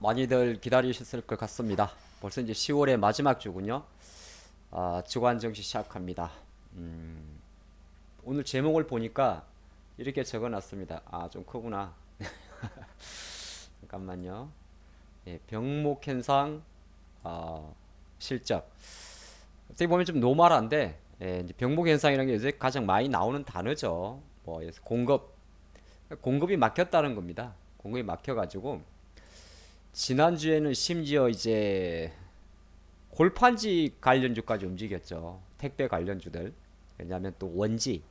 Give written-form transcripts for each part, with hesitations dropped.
많이들 기다리셨을 것 같습니다. 벌써 이제 10월의 마지막 주군요. 주간 정시 시작합니다. 음, 오늘 제목을 보니까 이렇게 적어놨습니다. 좀 크구나. 잠깐만요. 예, 병목 현상 실적. 어떻게 보면 좀 노멀한데, 이제 병목 현상이라는 게 요새 가장 많이 나오는 단어죠. 뭐 공급이 막혔다는 겁니다. 공급이 막혀가지고 지난주에는 심지어 이제 골판지 관련주까지 움직였죠. 택배 관련주들. 왜냐하면 또 원지,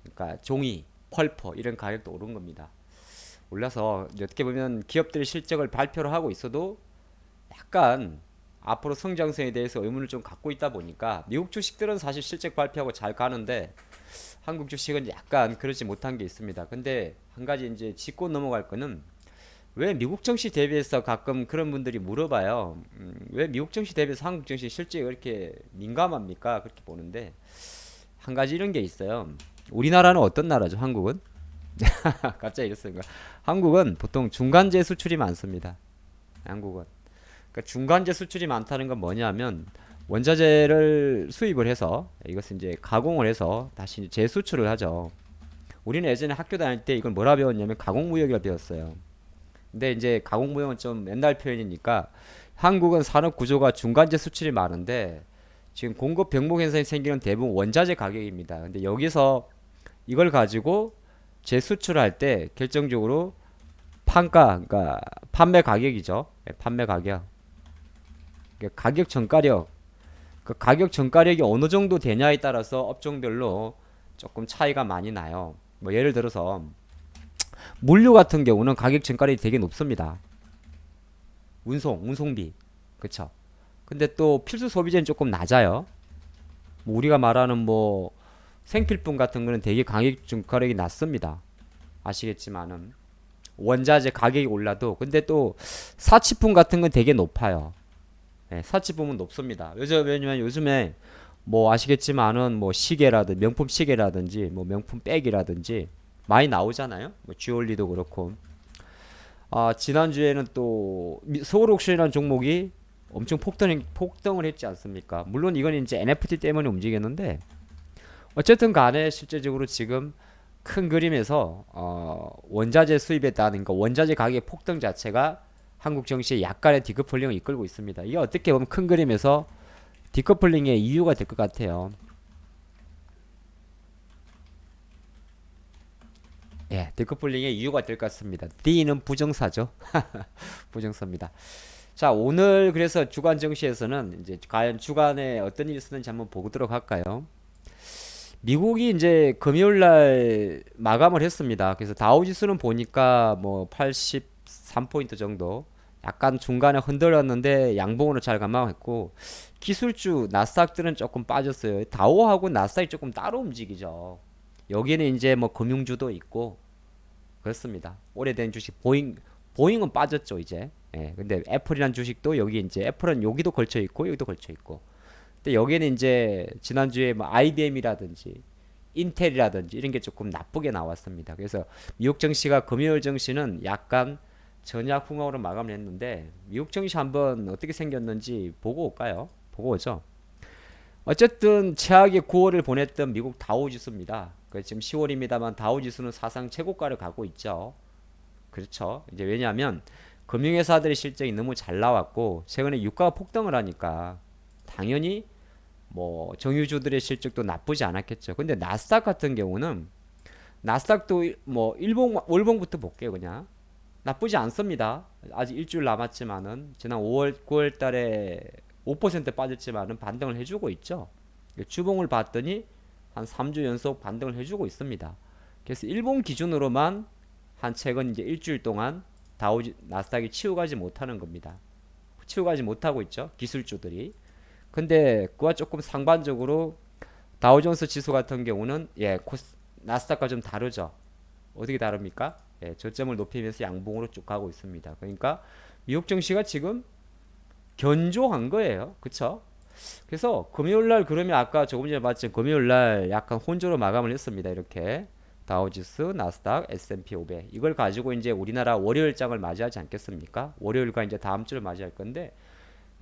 그러니까 종이, 펄퍼 이런 가격도 오른 겁니다. 올라서 어떻게 보면 기업들이 실적을 발표를 하고 있어도 약간 앞으로 성장성에 대해서 의문을 좀 갖고 있다 보니까 미국 주식들은 사실 실적 발표하고 잘 가는데 한국 주식은 약간 그러지 못한 게 있습니다. 근데 한 가지 이제 짚고 넘어갈 거는 왜 미국 증시 대비해서 가끔 그런 분들이 물어봐요. 왜 미국 증시 대비해서 한국 증시 실제 그렇게 민감합니까? 그렇게 보는데 한 가지 이런 게 있어요. 우리나라는 어떤 나라죠? 한국은? 갑자기 이랬어요. 한국은 보통 중간재 수출이 많습니다. 한국은. 그러니까 중간재 수출이 많다는 건 뭐냐면 원자재를 수입을 해서 이것을 이제 가공을 해서 다시 재수출을 하죠. 우리는 예전에 학교 다닐 때 이걸 뭐라 배웠냐면 가공무역이라 배웠어요. 근데 이제 가공무역은 좀 옛날 표현이니까 한국은 산업 구조가 중간재 수출이 많은데 지금 공급 병목 현상이 생기는 대부분 원자재 가격입니다. 근데 여기서 이걸 가지고 재수출할 때 결정적으로 판가, 그러니까 판매 가격이죠. 판매 가격. 가격 전가력. 그 가격 전가력이 어느 정도 되냐에 따라서 업종별로 조금 차이가 많이 나요. 뭐 예를 들어서 물류 같은 경우는 가격 전가력이 되게 높습니다. 운송비. 그쵸? 근데 또 필수 소비재는 조금 낮아요. 뭐 우리가 말하는 뭐 생필품 같은 거는 되게 가격 전가력이 낮습니다. 아시겠지만은 원자재 가격이 올라도 근데 또 사치품 같은 건 되게 높아요. 네, 사치품은 높습니다. 왜냐면 요즘에 뭐 아시겠지만은 뭐 시계라든 명품 시계라든지 뭐 명품 백이라든지 많이 나오잖아요. 뭐 주얼리도 그렇고. 지난주에는 또 서울옥션이라는 종목이 엄청 폭등을 했지 않습니까? 물론 이건 이제 NFT 때문에 움직였는데 어쨌든 간에 실제적으로 지금 큰 그림에서 원자재 수입에 따른 그러니까 원자재 가격의 폭등 자체가 한국 증시에 약간의 디커플링을 이끌고 있습니다. 이게 어떻게 보면 큰 그림에서 디커플링의 이유가 될 것 같아요. 예, 디커플링의 이유가 될 것 같습니다. D는 부정사죠. 부정사입니다. 자, 오늘 그래서 주간 증시에서는 이제 과연 주간에 어떤 일이 있었는지 한번 보도록 할까요? 미국이 이제 금요일 날 마감을 했습니다. 그래서 다우지수는 보니까 뭐 83포인트 정도 약간 중간에 흔들렸는데 양봉으로 잘 감망했고 기술주 나스닥들은 조금 빠졌어요. 다우하고 나스닥이 조금 따로 움직이죠. 여기는 이제 뭐 금융주도 있고 그렇습니다. 오래된 주식 보잉은 빠졌죠 이제. 예, 근데 애플이란 주식도 여기 이제 애플은 여기도 걸쳐 있고 여기도 걸쳐 있고. 근데 여기는 이제 지난주에 뭐 IBM이라든지 인텔이라든지 이런 게 조금 나쁘게 나왔습니다. 그래서 미국 증시가 금요일 증시는 약간 전약 흥황으로 마감을 했는데 미국 증시 한번 어떻게 생겼는지 보고 올까요? 보고 오죠. 어쨌든 최악의 9월을 보냈던 미국 다우지수입니다. 지금 10월입니다만 다우지수는 사상 최고가를 가고 있죠. 그렇죠. 이제 왜냐하면 금융회사들의 실적이 너무 잘 나왔고 최근에 유가가 폭등을 하니까 당연히 뭐 정유주들의 실적도 나쁘지 않았겠죠. 근데 나스닥 같은 경우는 나스닥도 뭐 월봉부터 볼게요. 그냥 나쁘지 않습니다. 아직 일주일 남았지만은 지난 5월 9월 달에 5% 빠졌지만은 반등을 해주고 있죠. 주봉을 봤더니 한 3주 연속 반등을 해주고 있습니다. 그래서 일본 기준으로만 한 최근 이제 일주일 동안 나스닥이 치우가지 못하는 겁니다. 치우가지 못하고 있죠. 기술주들이. 근데 그와 조금 상반적으로 다우존스 지수 같은 경우는 나스닥과 좀 다르죠. 어떻게 다릅니까? 저점을 높이면서 양봉으로 쭉 가고 있습니다. 그러니까 미국 증시가 지금 견조한 거예요. 그쵸? 그래서 금요일 날 그러면 아까 조금 전에 봤죠. 금요일 날 약간 혼조로 마감을 했습니다. 이렇게 다우지수, 나스닥, S&P 500 이걸 가지고 이제 우리나라 월요일장을 맞이하지 않겠습니까? 월요일과 이제 다음 주를 맞이할 건데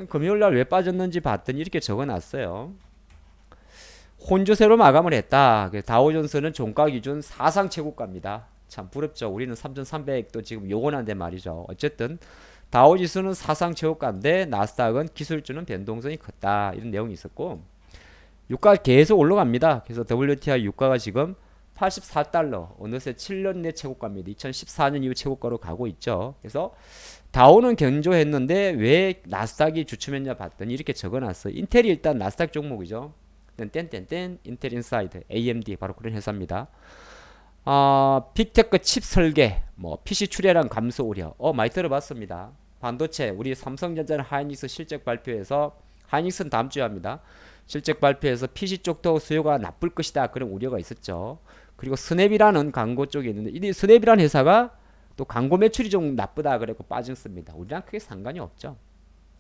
금요일 날 왜 빠졌는지 봤더니 이렇게 적어놨어요. 혼조세로 마감을 했다. 다우존스는 종가 기준 사상 최고가입니다. 참 부럽죠. 우리는 3,300도 지금 요원한데 말이죠. 어쨌든 다우지수는 사상 최고가인데 나스닥은 기술주는 변동성이 컸다. 이런 내용이 있었고 유가 계속 올라갑니다. 그래서 WTI 유가가 지금 84달러 어느새 7년 내 최고가입니다. 2014년 이후 최고가로 가고 있죠. 그래서 다우는 견조했는데 왜 나스닥이 주춤했냐 봤더니 이렇게 적어놨어요. 인텔이 일단 나스닥 종목이죠. 땡땡땡 인텔 인사이드 AMD 바로 그런 회사입니다. 빅테크 칩 설계 뭐 PC 출하량 감소 우려 많이 들어봤습니다. 반도체 우리 삼성전자는 하이닉스 실적 발표에서 하이닉스는 다음 주에 합니다. 실적 발표에서 PC 쪽도 수요가 나쁠 것이다 그런 우려가 있었죠. 그리고 스냅이라는 광고 쪽에 있는데 이 스냅이라는 회사가 또 광고 매출이 좀 나쁘다 그래고 빠졌습니다. 우리랑 크게 상관이 없죠.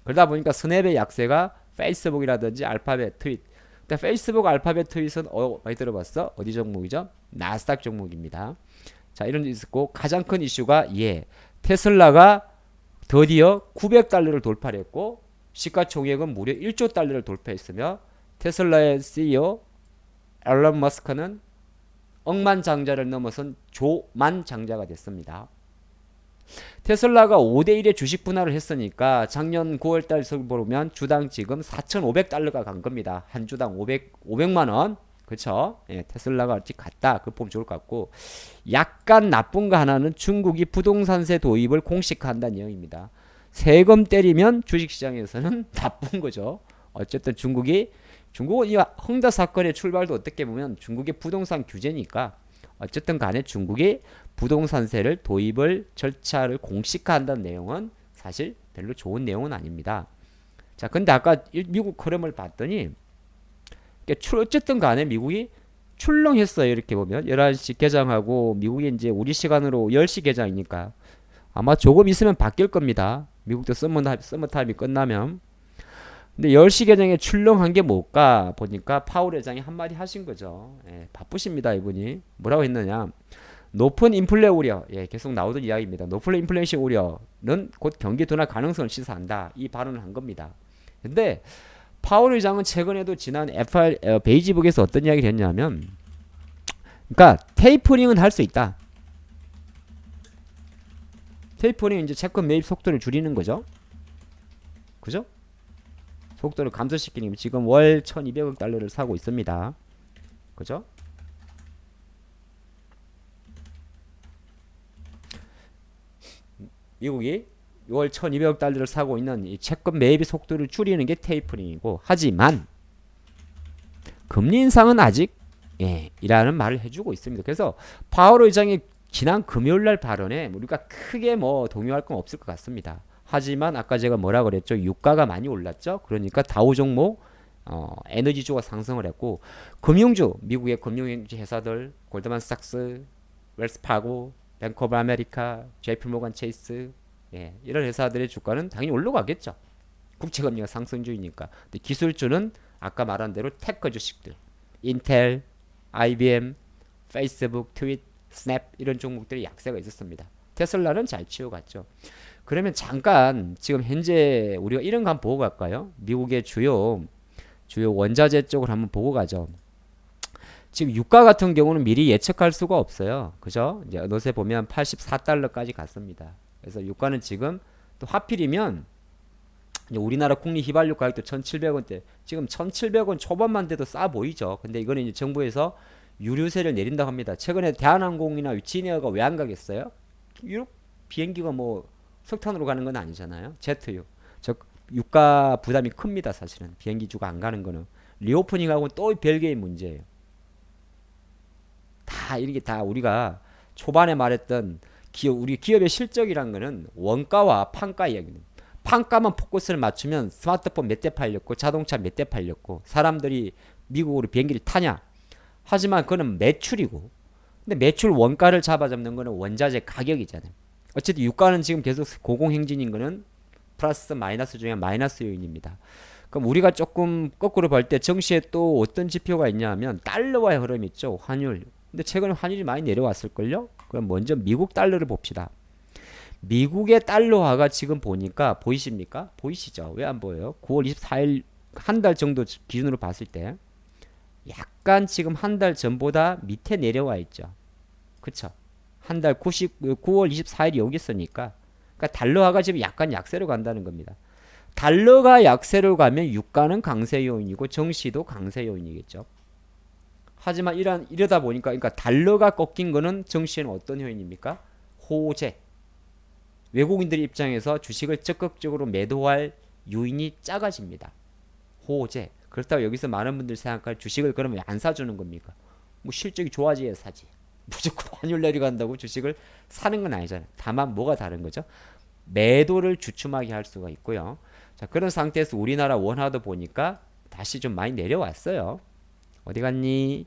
그러다 보니까 스냅의 약세가 페이스북이라든지 알파벳, 트윗. 근데 페이스북, 알파벳, 트윗은 많이 들어봤어? 어디 종목이죠? 나스닥 종목입니다. 자, 이런 게 있었고 가장 큰 이슈가 테슬라가 드디어 900달러를 돌파를 했고 시가총액은 무려 1조 달러를 돌파했으며 테슬라의 CEO 앨런 머스크는 억만장자를 넘어선 조만장자가 됐습니다. 테슬라가 5대1의 주식 분할을 했으니까 작년 9월달 보면 주당 지금 4,500달러가 간 겁니다. 한 주당 500만원. 그쵸? 예, 테슬라가 아직 갔다. 그 보면 좋을 것 같고. 약간 나쁜 거 하나는 중국이 부동산세 도입을 공식화한다는 내용입니다. 세금 때리면 주식시장에서는 나쁜 거죠. 어쨌든 중국은 이 헝다 사건의 출발도 어떻게 보면 중국의 부동산 규제니까 어쨌든 간에 중국이 부동산세를 도입을 절차를 공식화한다는 내용은 사실 별로 좋은 내용은 아닙니다. 자, 근데 아까 미국 흐름을 봤더니 어쨌든 간에 미국이 출렁했어요. 이렇게 보면 11시 개장하고 미국이 이제 우리 시간으로 10시 개장이니까 아마 조금 있으면 바뀔 겁니다. 미국도 서머타임이 끝나면. 근데 10시 개장에 출렁한 게 뭘까 보니까 파월 회장이 한마디 하신 거죠. 예, 바쁘십니다. 이분이. 뭐라고 했느냐. 높은 인플레 우려. 예, 계속 나오던 이야기입니다. 높은 인플레이션 우려는 곧 경기 둔화 가능성을 시사한다. 이 발언을 한 겁니다. 근데 파월 의장은 최근에도 지난 베이지북에서 어떤 이야기를 했냐면 그러니까 테이퍼링은 할 수 있다. 테이퍼링은 이제 채권 매입 속도를 줄이는 거죠. 그죠? 속도를 감소시키는 지금 월 1200억 달러를 사고 있습니다. 그죠? 미국이 월 1200억 달러를 사고 있는 이 채권 매입 속도를 줄이는 게 테이퍼링이고 하지만 금리 인상은 아직 이라는 말을 해주고 있습니다. 그래서 파월 의장이 지난 금요일날 발언에 우리가 크게 뭐 동요할 건 없을 것 같습니다. 하지만 아까 제가 뭐라 그랬죠? 유가가 많이 올랐죠? 그러니까 다우 종목 에너지주가 상승을 했고 금융주, 미국의 금융주 회사들 골드만삭스, 웰스파고, 뱅크 오브 아메리카, JP모건 체이스 이런 회사들의 주가는 당연히 올라가겠죠. 국채금리가 상승주이니까. 근데 기술주는 아까 말한 대로 테크 주식들 인텔, IBM, 페이스북, 트윗, 스냅 이런 종목들이 약세가 있었습니다. 테슬라는 잘 치워갔죠. 그러면 잠깐 지금 현재 우리가 이런 거 한번 보고 갈까요? 미국의 주요 원자재 쪽을 한번 보고 가죠. 지금 유가 같은 경우는 미리 예측할 수가 없어요. 그죠? 이제 어느새 보면 84달러까지 갔습니다. 그래서 유가는 지금 또 하필이면 우리나라 국내 휘발유 가격도 1,700원대 지금 1,700원 초반만 돼도 싸 보이죠. 근데 이거는 이제 정부에서 유류세를 내린다고 합니다. 최근에 대한항공이나 위치에어가 왜 안 가겠어요? 유럽 비행기가 뭐 석탄으로 가는 건 아니잖아요. 제트유. 유가 부담이 큽니다. 사실은 비행기주가 안 가는 거는 리오프닝하고 또 별개의 문제예요. 다 이게 다 우리가 초반에 말했던 우리 기업의 실적이란 거는 원가와 판가 이야기입니다. 판가만 포커스를 맞추면 스마트폰 몇 대 팔렸고 자동차 몇 대 팔렸고 사람들이 미국으로 비행기를 타냐. 하지만 그거는 매출이고 근데 매출 원가를 잡아잡는 거는 원자재 가격이잖아요. 어쨌든 유가는 지금 계속 고공행진인 거는 플러스 마이너스 중에 마이너스 요인입니다. 그럼 우리가 조금 거꾸로 볼 때 정시에 또 어떤 지표가 있냐 하면 달러와의 흐름이 있죠. 환율. 근데 최근에 환율이 많이 내려왔을걸요? 그럼 먼저 미국 달러를 봅시다. 미국의 달러화가 지금 보니까 보이십니까? 보이시죠? 왜 안 보여요? 9월 24일 한 달 정도 기준으로 봤을 때 약간 지금 한 달 전보다 밑에 내려와 있죠. 그쵸? 한 달 9월 24일이 여기 있으니까 그러니까 달러화가 지금 약간 약세로 간다는 겁니다. 달러가 약세로 가면 유가는 강세 요인이고 정시도 강세 요인이겠죠. 하지만 이러다 보니까 그러니까 달러가 꺾인 거는 정시에는 어떤 요인입니까? 호재. 외국인들 입장에서 주식을 적극적으로 매도할 요인이 작아집니다. 호재. 그렇다고 여기서 많은 분들이 생각할 주식을 그러면 안 사주는 겁니까? 뭐 실적이 좋아져야 사지. 무조건 환율 내려간다고 주식을 사는 건 아니잖아요. 다만 뭐가 다른 거죠? 매도를 주춤하게 할 수가 있고요. 자, 그런 상태에서 우리나라 원화도 보니까 다시 좀 많이 내려왔어요. 어디 갔니?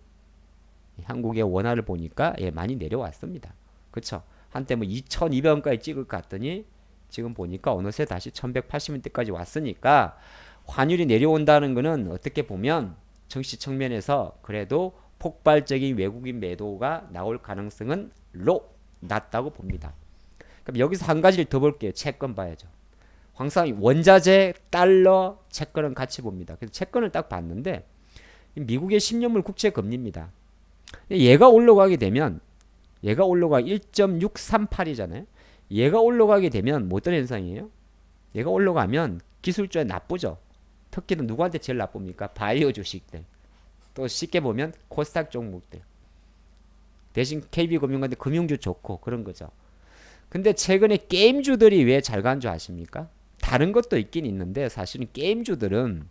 한국의 원화를 보니까 예, 많이 내려왔습니다. 그쵸? 한때 뭐 2200원까지 찍을 것 같더니 지금 보니까 어느새 다시 1180원대까지 왔으니까 환율이 내려온다는 것은 어떻게 보면 정시 측면에서 그래도 폭발적인 외국인 매도가 나올 가능성은 낮다고 봅니다. 그럼 여기서 한 가지를 더 볼게요. 채권 봐야죠. 항상 원자재, 달러, 채권은 같이 봅니다. 그래서 채권을 딱 봤는데 미국의 10년물 국채 금리입니다. 얘가 올라가게 되면 얘가 올라가 1.638이잖아요. 얘가 올라가게 되면 뭐 어떤 현상이에요? 얘가 올라가면 기술적으로 나쁘죠. 특히는 누구한테 제일 나쁩니까? 바이오 주식들. 또 쉽게 보면 코스닥 종목들. 대신 KB금융관대 금융주 좋고 그런 거죠. 근데 최근에 게임주들이 왜 잘 간 줄 아십니까? 다른 것도 있긴 있는데 사실은 게임주들은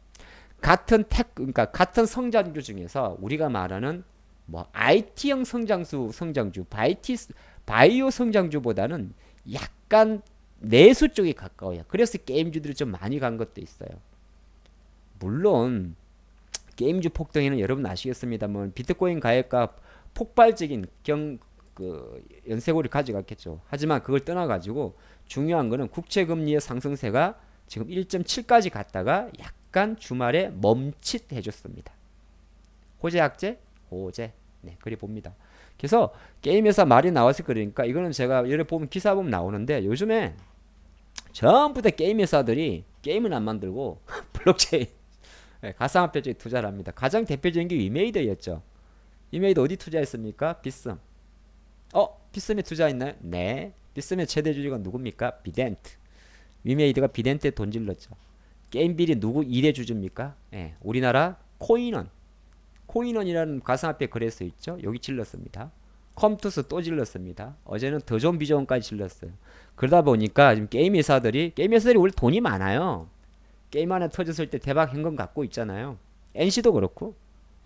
그러니까 같은 성장주 중에서 우리가 말하는 뭐 IT형 성장주, 바이오 성장주보다는 약간 내수 쪽에 가까워요. 그래서 게임주들이 좀 많이 간 것도 있어요. 물론 게임주 폭등에는 여러분 아시겠습니다만 비트코인 가액과 폭발적인 연쇄고리 가져갔겠죠. 하지만 그걸 떠나가지고 중요한 거는 국채금리의 상승세가 지금 1.7까지 갔다가 약간 주말에 멈칫해줬습니다. 호재학재? 호재. 네, 그리 봅니다. 그래서 게임회사 말이 나와서 그러니까 이거는 제가 여러 보면 기사 보면 나오는데 요즘에 전부 다 게임회사들이 게임은 안 만들고 블록체인 가상화폐 쪽에 투자를 합니다. 가장 대표적인 게 위메이드였죠. 위메이드 어디 투자했습니까? 비썸. 비썸에 투자했나요? 네. 비썸의 최대 주주가 누굽니까? 비덴트. 위메이드가 비덴트에 돈 질렀죠. 게임빌이 누구 2대 주주입니까? 네. 우리나라 코인원이라는 가상화폐 거래소 있죠? 여기 질렀습니다. 컴투스 또 질렀습니다. 어제는 더 좋은 비전까지 질렀어요. 그러다 보니까 지금 게임 회사들이 원래 돈이 많아요. 게임 하나 터졌을 때 대박 현금 갖고 있잖아요. NC도 그렇고.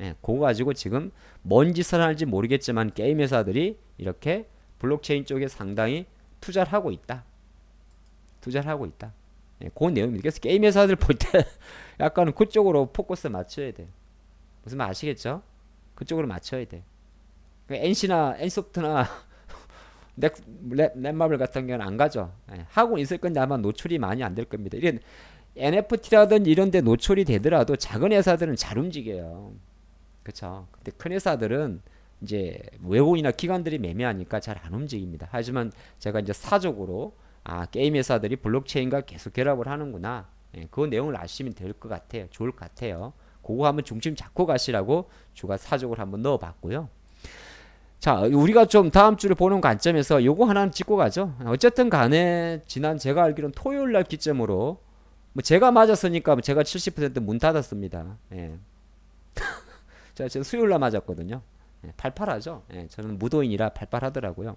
예, 그거 가지고 지금 뭔 짓을 할지 모르겠지만 게임 회사들이 이렇게 블록체인 쪽에 상당히 투자를 하고 있다. 예, 그 내용입니다. 그래서 게임 회사들 볼 때 약간 그쪽으로 포커스 맞춰야 돼. 무슨 말 아시겠죠? 그쪽으로 맞춰야 돼. NC나 NSOFT나 넷마블 같은 경우는 안 가죠. 예, 하고 있을 건데 아마 노출이 많이 안 될 겁니다. 이런 NFT라든 이런 데 노출이 되더라도 작은 회사들은 잘 움직여요. 그쵸? 근데 큰 회사들은 이제 외국인이나 기관들이 매매하니까 잘 안 움직입니다. 하지만 제가 이제 사적으로 게임 회사들이 블록체인과 계속 결합을 하는구나. 예, 그 내용을 아시면 될 것 같아요. 좋을 것 같아요. 그거 한번 중심 잡고 가시라고 주가 사적으로 한번 넣어봤고요. 자, 우리가 좀 다음 주를 보는 관점에서 요거 하나는 짚고 가죠. 어쨌든 간에 지난 제가 알기로는 토요일 날 기점으로 뭐 제가 맞았으니까 제가 70%문 닫았습니다. 예. 제가 수요일 날 맞았거든요. 예, 팔팔하죠. 예, 저는 무도인이라 팔팔하더라고요.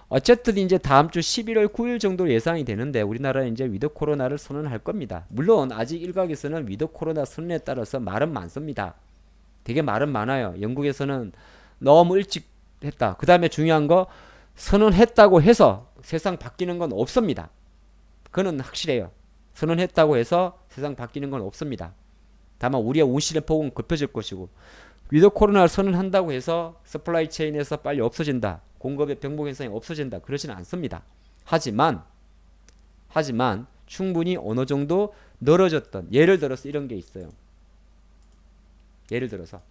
어쨌든 이제 다음 주 11월 9일 정도 예상이 되는데 우리나라는 이제 위드 코로나를 선언할 겁니다. 물론 아직 일각에서는 위드 코로나 선언에 따라서 말은 많습니다. 되게 말은 많아요. 영국에서는 너무 일찍 했다. 그 다음에 중요한 거 선언했다고 해서 세상 바뀌는 건 없습니다. 그거는 확실해요. 선언했다고 해서 세상 바뀌는 건 없습니다. 다만 우리의 온실의 폭은 급해질 것이고 위드 코로나를 선언한다고 해서 서플라이 체인에서 빨리 없어진다. 공급의 병목 현상이 없어진다. 그러지는 않습니다. 하지만 충분히 어느 정도 늘어졌던 예를 들어서 이런 게 있어요. 예를 들어서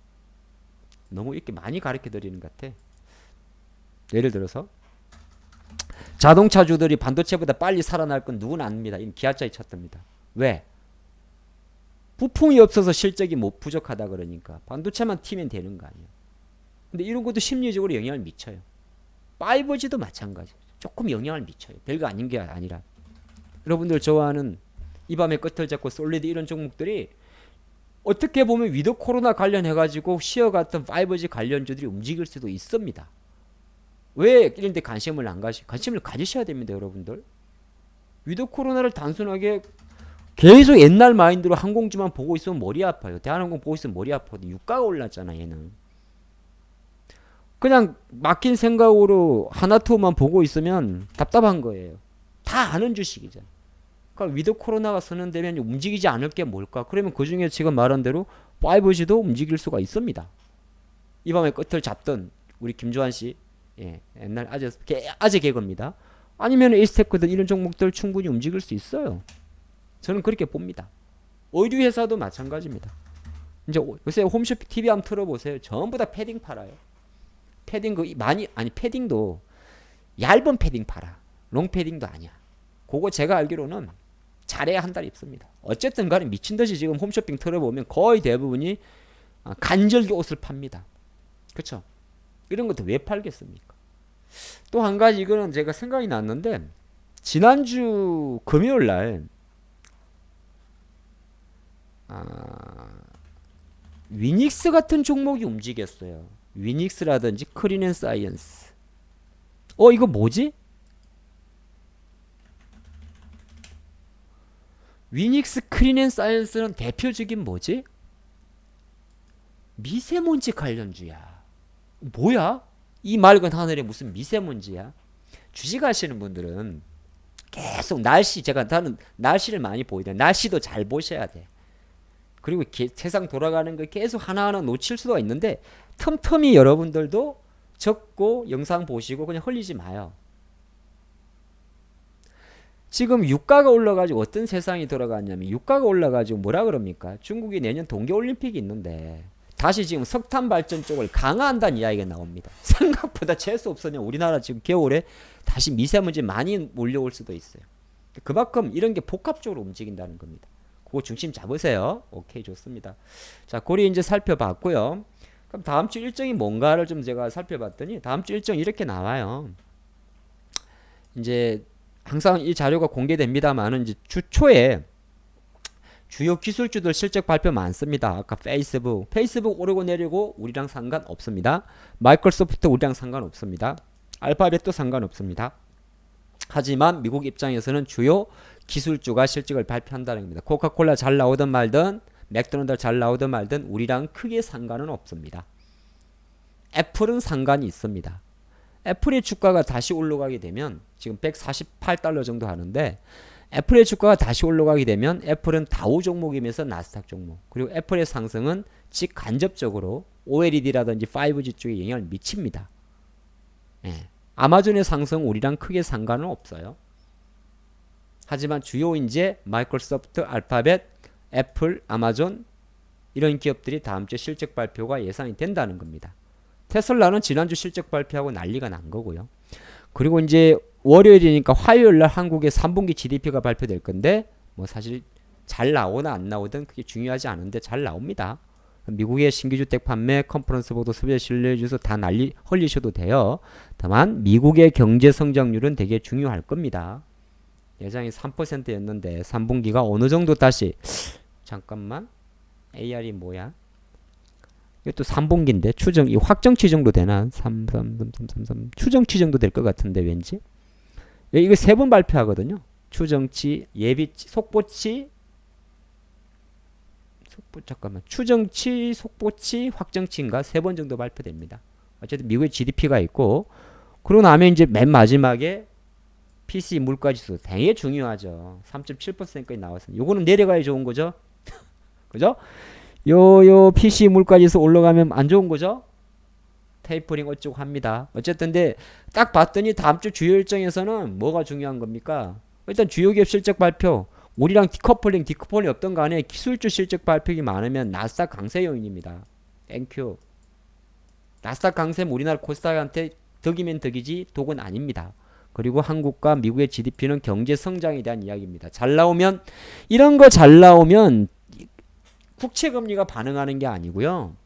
너무 이렇게 많이 가르쳐 드리는 것 같아. 예를 들어서 자동차주들이 반도체보다 빨리 살아날 건 누구나 압니다. 이건 기아짜리 차트입니다. 왜? 부품이 없어서 실적이 못 부족하다 그러니까 반도체만 튀면 되는 거 아니에요. 근데 이런 것도 심리적으로 영향을 미쳐요. 5G도 마찬가지. 조금 영향을 미쳐요. 별거 아닌 게 아니라. 여러분들 좋아하는 이 밤의 끝을 잡고 솔리드 이런 종목들이 어떻게 보면 위드 코로나 관련해가지고 시어 같은 5G 관련주들이 움직일 수도 있습니다. 왜 이런 데 관심을 관심을 가지셔야 됩니다, 여러분들. 위드 코로나를 단순하게 계속 옛날 마인드로 항공주만 보고 있으면 머리 아파요. 대한항공 보고 있으면 머리 아파요. 유가가 올랐잖아, 얘는. 그냥 막힌 생각으로 하나투어만 보고 있으면 답답한 거예요. 다 아는 주식이잖아. 그러니까 위드 코로나가 선언되면 움직이지 않을 게 뭘까? 그러면 그 중에 지금 말한 대로 5G도 움직일 수가 있습니다. 이 밤의 끝을 잡던 우리 김조한 씨, 예, 옛날 아재 개그입니다. 아니면 에이스테크든 이런 종목들 충분히 움직일 수 있어요. 저는 그렇게 봅니다. 의류 회사도 마찬가지입니다. 이제 요새 홈쇼핑 TV 한번 틀어보세요. 전부 다 패딩 팔아요. 패딩 패딩도 얇은 패딩 팔아. 롱 패딩도 아니야. 그거 제가 알기로는 잘해야 한 달 입습니다. 어쨌든 간에 미친 듯이 지금 홈쇼핑 틀어보면 거의 대부분이 간절기 옷을 팝니다. 그쵸? 이런 것도 왜 팔겠습니까? 또 한 가지 이거는 제가 생각이 났는데 지난주 금요일 날 위닉스 같은 종목이 움직였어요. 위닉스라든지 크린앤사이언스. 이거 뭐지? 위닉스 크린앤사이언스는 대표적인 뭐지? 미세먼지 관련주야. 뭐야? 이 맑은 하늘에 무슨 미세먼지야? 주식하시는 분들은 계속 나는 날씨를 많이 보여야 돼. 날씨도 잘 보셔야 돼. 그리고 세상 돌아가는 거 계속 하나하나 놓칠 수가 있는데 틈틈이 여러분들도 적고 영상 보시고 그냥 흘리지 마요. 지금 유가가 올라가지고 어떤 세상이 돌아갔냐면 유가가 올라가지고 뭐라 그럽니까? 중국이 내년 동계올림픽이 있는데 다시 지금 석탄 발전 쪽을 강화한다는 이야기가 나옵니다. 생각보다 재수 없으냐 우리나라 지금 겨울에 다시 미세먼지 많이 몰려올 수도 있어요. 그만큼 이런 게 복합적으로 움직인다는 겁니다. 그거 중심 잡으세요. 오케이, 좋습니다. 자, 고리 이제 살펴봤고요. 그럼 다음 주 일정이 뭔가를 좀 제가 살펴봤더니 다음 주 일정 이렇게 나와요. 이제 항상 이 자료가 공개됩니다만은 이제 주 초에 주요 기술주들 실적 발표 많습니다. 아까 페이스북 오르고 내리고 우리랑 상관없습니다. 마이크로소프트 우리랑 상관없습니다. 알파벳도 상관없습니다. 하지만 미국 입장에서는 주요 기술주가 실적을 발표한다는 겁니다. 코카콜라 잘 나오든 말든 맥도날드 잘 나오든 말든 우리랑 크게 상관은 없습니다. 애플은 상관이 있습니다. 애플의 주가가 다시 올라가게 되면 지금 148달러 정도 하는데 애플의 주가가 다시 올라가게 되면 애플은 다우 종목이면서 나스닥 종목 그리고 애플의 상승은 직간접적으로 OLED라든지 5G 쪽에 영향을 미칩니다. 예. 아마존의 상승 우리랑 크게 상관은 없어요. 하지만 주요 이제 마이크로소프트, 알파벳, 애플, 아마존 이런 기업들이 다음 주 실적 발표가 예상이 된다는 겁니다. 테슬라는 지난주 실적 발표하고 난리가 난 거고요. 그리고 이제 월요일이니까 화요일 날 한국의 3분기 GDP가 발표될 건데 뭐 사실 잘 나오나 안 나오든 그게 중요하지 않은데 잘 나옵니다. 미국의 신규주택 판매, 컨퍼런스 보도, 소비자 신뢰지수 다 흘리셔도 돼요. 다만 미국의 경제 성장률은 되게 중요할 겁니다. 예상이 3%였는데 3분기가 어느 정도 다시 잠깐만 AR이 뭐야? 이것도 3분기인데 추정 이 확정치 정도 되나? 3 추정치 정도 될 것 같은데 왠지 이거 세 번 발표하거든요. 추정치, 예비치, 속보치 잠깐만 추정치, 속보치, 확정치인가 세 번 정도 발표됩니다. 어쨌든 미국의 GDP가 있고 그러고 나면 이제 맨 마지막에 PC 물가지수 되게 중요하죠. 3.7%까지 나왔습니다. 요거는 내려가야 좋은 거죠. 그죠? 요 PC 물가지수 올라가면 안 좋은 거죠. 테이퍼링 어쩌고 합니다. 어쨌든 근데 딱 봤더니 다음 주 주요 일정에서는 뭐가 중요한 겁니까? 일단 주요 기업 실적 발표 우리랑 디커플링 없던 간에 기술주 실적 발표가 많으면 나스닥 강세 요인입니다. 땡큐. 나스닥 강세면 우리나라 코스닥한테 덕이면 덕이지 독은 아닙니다. 그리고 한국과 미국의 GDP는 경제 성장에 대한 이야기입니다. 잘 나오면 이런 거 잘 나오면 국채 금리가 반응하는 게 아니고요.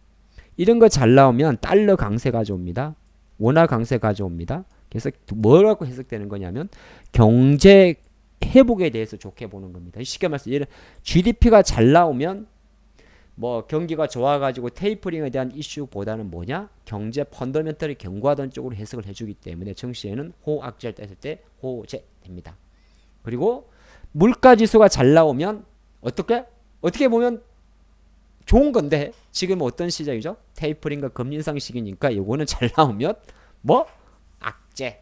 이런 거 잘 나오면 달러 강세 가져옵니다. 원화 강세 가져옵니다. 그래서 뭐라고 해석되는 거냐면 경제 회복에 대해서 좋게 보는 겁니다. 쉽게 말해서 GDP가 잘 나오면 뭐 경기가 좋아가지고 테이퍼링에 대한 이슈보다는 뭐냐? 경제 펀더멘털이 견고하던 쪽으로 해석을 해주기 때문에 증시에는 호악재를 뗐을 때 호재 됩니다. 그리고 물가지수가 잘 나오면 어떻게 보면 좋은 건데 지금 어떤 시장이죠? 테이퍼링과 금리 인상 시기니까 이거는 잘 나오면 뭐? 악재.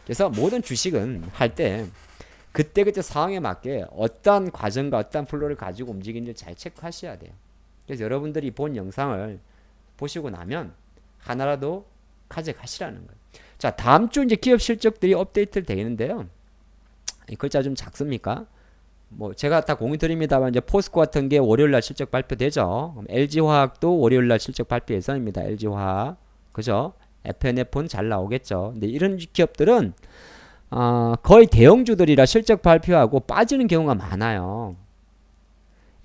그래서 모든 주식은 할 때 그때그때 상황에 맞게 어떤 과정과 어떤 플로를 가지고 움직이는지 잘 체크하셔야 돼요. 그래서 여러분들이 본 영상을 보시고 나면 하나라도 가져가시라는 거예요. 자, 다음 주 이제 기업 실적들이 업데이트 되는데요. 이 글자 좀 작습니까? 뭐 제가 다 공유 드립니다만 이제 포스코 같은 게 월요일 날 실적 발표되죠. LG화학도 월요일 날 실적 발표 예정입니다. LG화학. 그죠? FNF는 잘 나오겠죠. 근데 이런 기업들은 거의 대형주들이라 실적 발표하고 빠지는 경우가 많아요.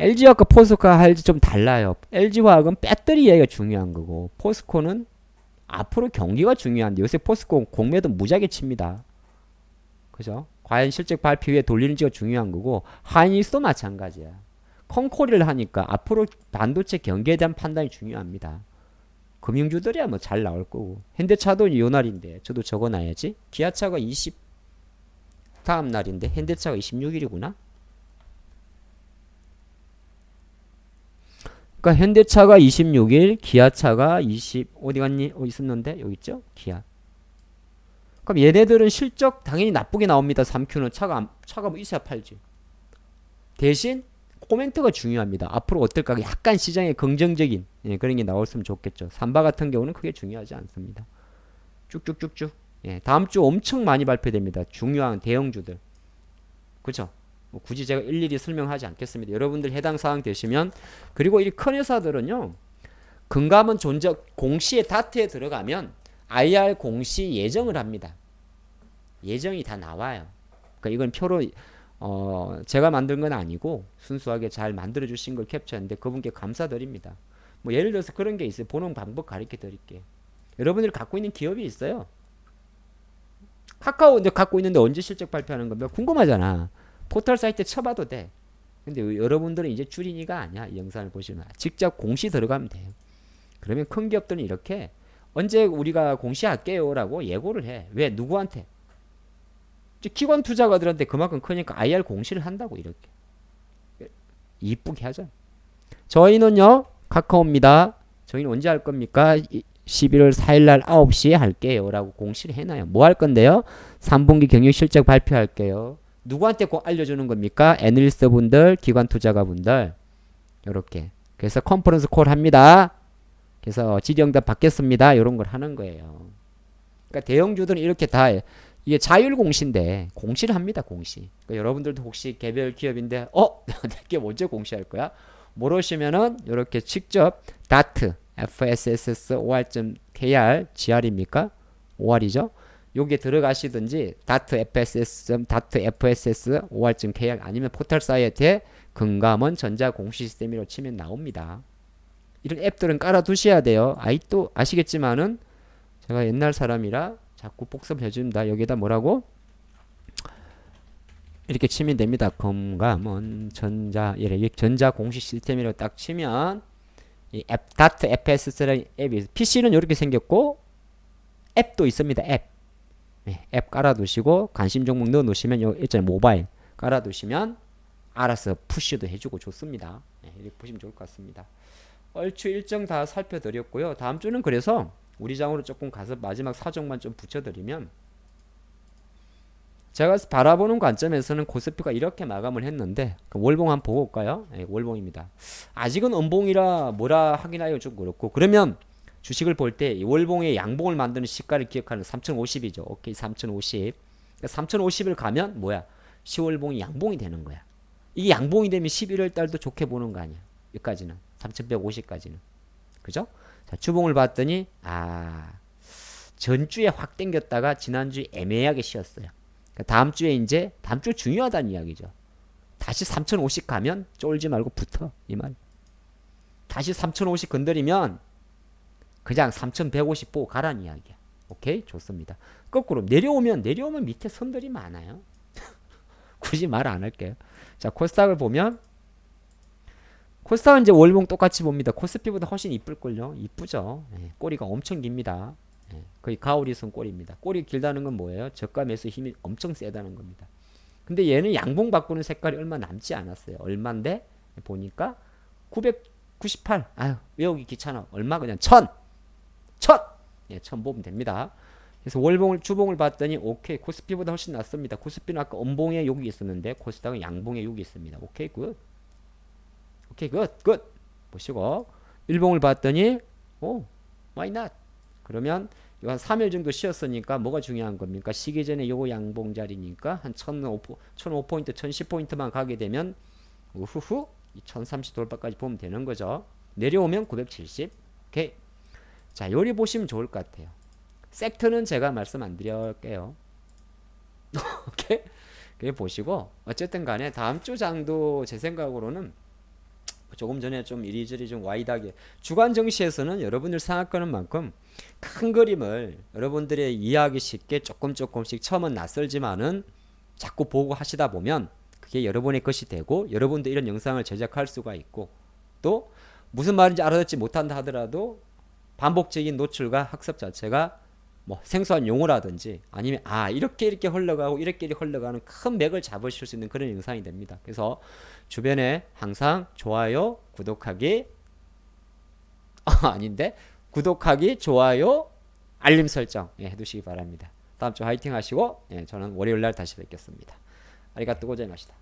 LG화학과 포스코가 할지 좀 달라요. LG화학은 배터리 이야기가 중요한 거고 포스코는 앞으로 경기가 중요한데 요새 포스코 공매도 무지하게 칩니다. 그죠? 과연 실적 발표 후에 돌리는지가 중요한 거고 하이닉스도 마찬가지야. 콩코리를 하니까 앞으로 반도체 경기에 대한 판단이 중요합니다. 금융주들이야 뭐 잘 나올 거고 현대차도 요 날인데 저도 적어놔야지. 기아차가 20 다음 날인데 현대차가 26일이구나. 그러니까 현대차가 26일, 기아차가 20 어디 갔니? 어디 있었는데 여기 있죠? 기아. 그럼 얘네들은 실적 당연히 나쁘게 나옵니다. 3Q는 차가 뭐 있어야 팔지. 대신 코멘트가 중요합니다. 앞으로 어떨까? 약간 시장에 긍정적인 그런 게 나왔으면 좋겠죠. 삼바 같은 경우는 크게 중요하지 않습니다. 쭉쭉쭉쭉. 다음 주 엄청 많이 발표됩니다. 중요한 대형주들. 그죠? 뭐 굳이 제가 일일이 설명하지 않겠습니다. 여러분들 해당 사항 되시면 그리고 이 큰 회사들은요. 금감원 존재 공시에 다트에 들어가면 IR 공시 예정을 합니다. 예정이 다 나와요. 그러니까 이건 표로 제가 만든 건 아니고 순수하게 잘 만들어 주신 걸 캡처했는데 그분께 감사드립니다. 뭐 예를 들어서 그런 게 있어요. 보는 방법 가르쳐 드릴게요. 여러분들이 갖고 있는 기업이 있어요. 카카오 갖고 있는데 언제 실적 발표하는 건가 궁금하잖아. 포털 사이트 쳐봐도 돼. 근데 여러분들은 이제 줄이니가 아니야. 이 영상을 보시면 직접 공시 들어가면 돼요. 그러면 큰 기업들은 이렇게 언제 우리가 공시할게요 라고 예고를 해. 왜? 누구한테? 기관 투자가들한테 그만큼 크니까 IR 공시를 한다고 이렇게. 이쁘게 하죠. 저희는요. 카카오입니다. 저희는 언제 할 겁니까? 11월 4일 날 9시에 할게요 라고 공시를 해놔요. 뭐 할 건데요? 3분기 경영 실적 발표할게요. 누구한테 꼭 알려주는 겁니까? 애널리스트 분들, 기관 투자가 분들. 요렇게. 그래서 컨퍼런스 콜 합니다. 그래서 질의응답 받겠습니다. 이런 걸 하는 거예요. 그러니까 대형주들은 이렇게 다 이게 자율 공시인데 공시를 합니다. 공시. 그러니까 여러분들도 혹시 개별 기업인데 내게 언제 공시할 거야? 모르시면은 이렇게 직접 다트 FSS OR.KR GR입니까? OR이죠. 여기에 들어가시든지 다트 FSS OR.KR 아니면 포털 사이트에 금감원 전자공시 시스템이라고 치면 나옵니다. 이런 앱들은 깔아두셔야 돼요. 또 아시겠지만은 제가 옛날 사람이라 자꾸 복습해 줍니다. 여기다 뭐라고? 이렇게 치면 됩니다. 금감원 전자 공시 시스템이라고 딱 치면 이 앱 다트 FSS라는 앱이 PC는 이렇게 생겼고 앱도 있습니다. 앱 깔아두시고 관심 종목 넣어 놓으시면 요 있잖아요. 모바일 깔아두시면 알아서 푸시도 해주고 좋습니다. 이렇게 보시면 좋을 것 같습니다. 얼추 일정 다 살펴드렸고요. 다음 주는 그래서 우리 장으로 조금 가서 마지막 사정만 좀 붙여드리면 제가 바라보는 관점에서는 코스피가 이렇게 마감을 했는데 월봉 한번 보고 올까요? 월봉입니다. 아직은 음봉이라 뭐라 하긴 좀 그렇고 그러면 주식을 볼 때 월봉의 양봉을 만드는 시가를 기억하는 3050이죠. 오케이 3050. 그러니까 3050을 가면 뭐야? 10월봉이 양봉이 되는 거야. 이게 양봉이 되면 11월 달도 좋게 보는 거 아니야. 여기까지는 3150까지는. 그죠? 자, 주봉을 봤더니 전주에 확 땡겼다가 지난주에 애매하게 쉬었어요. 그러니까 다음 주에 이제 다음 주 중요하다는 이야기죠. 다시 3050 가면 쫄지 말고 붙어 이 말. 다시 3050 건드리면 그냥 3150 보고 가라는 이야기야. 오케이? 좋습니다. 거꾸로 내려오면 밑에 선들이 많아요. 굳이 말 안 할게요. 자, 코스닥을 보면 코스닥은 이제 월봉 똑같이 봅니다. 코스피보다 훨씬 이쁠걸요. 이쁘죠. 예, 꼬리가 엄청 깁니다. 예, 거의 가오리선 꼬리입니다. 꼬리 길다는 건 뭐예요? 저가 매수 힘이 엄청 세다는 겁니다. 근데 얘는 양봉 바꾸는 색깔이 얼마 남지 않았어요. 얼마인데? 보니까 998. 아유, 외우기 귀찮아. 얼마 그냥 1000. 예, 1000 보면 됩니다. 그래서 월봉을 주봉을 봤더니 오케이. 코스피보다 훨씬 낫습니다. 코스피는 아까 음봉에 여기 있었는데 코스닥은 양봉에 여기 있습니다. 오케이, 굿. 오케이, 굿. 보시고 일봉을 봤더니 오, why not? 그러면 한 3일 정도 쉬었으니까 뭐가 중요한 겁니까? 쉬기 전에 요거 양봉 자리니까 한 1005포인트, 1010포인트만 가게 되면 우후후 1030 돌파까지 보면 되는 거죠. 내려오면 970. 오케이. 자, 요리 보시면 좋을 것 같아요. 섹터는 제가 말씀 안 드릴게요. 오케이? 그게 보시고 어쨌든 간에 다음 주 장도 제 생각으로는 조금 전에 좀 이리저리 좀 와이드하게 주간 정시에서는 여러분들 생각하는 만큼 큰 그림을 여러분들의 이해하기 쉽게 조금씩 처음은 낯설지만은 자꾸 보고 하시다 보면 그게 여러분의 것이 되고 여러분도 이런 영상을 제작할 수가 있고 또 무슨 말인지 알아듣지 못한다 하더라도 반복적인 노출과 학습 자체가 뭐 생소한 용어라든지 아니면 이렇게 흘러가고 이렇게 흘러가는 큰 맥을 잡으실 수 있는 그런 영상이 됩니다. 그래서 주변에 항상 좋아요, 구독하기 아닌데 구독하기, 좋아요, 알림 설정 해두시기 바랍니다. 다음 주 화이팅 하시고 저는 월요일날 다시 뵙겠습니다. 아리가또 고자이마시다.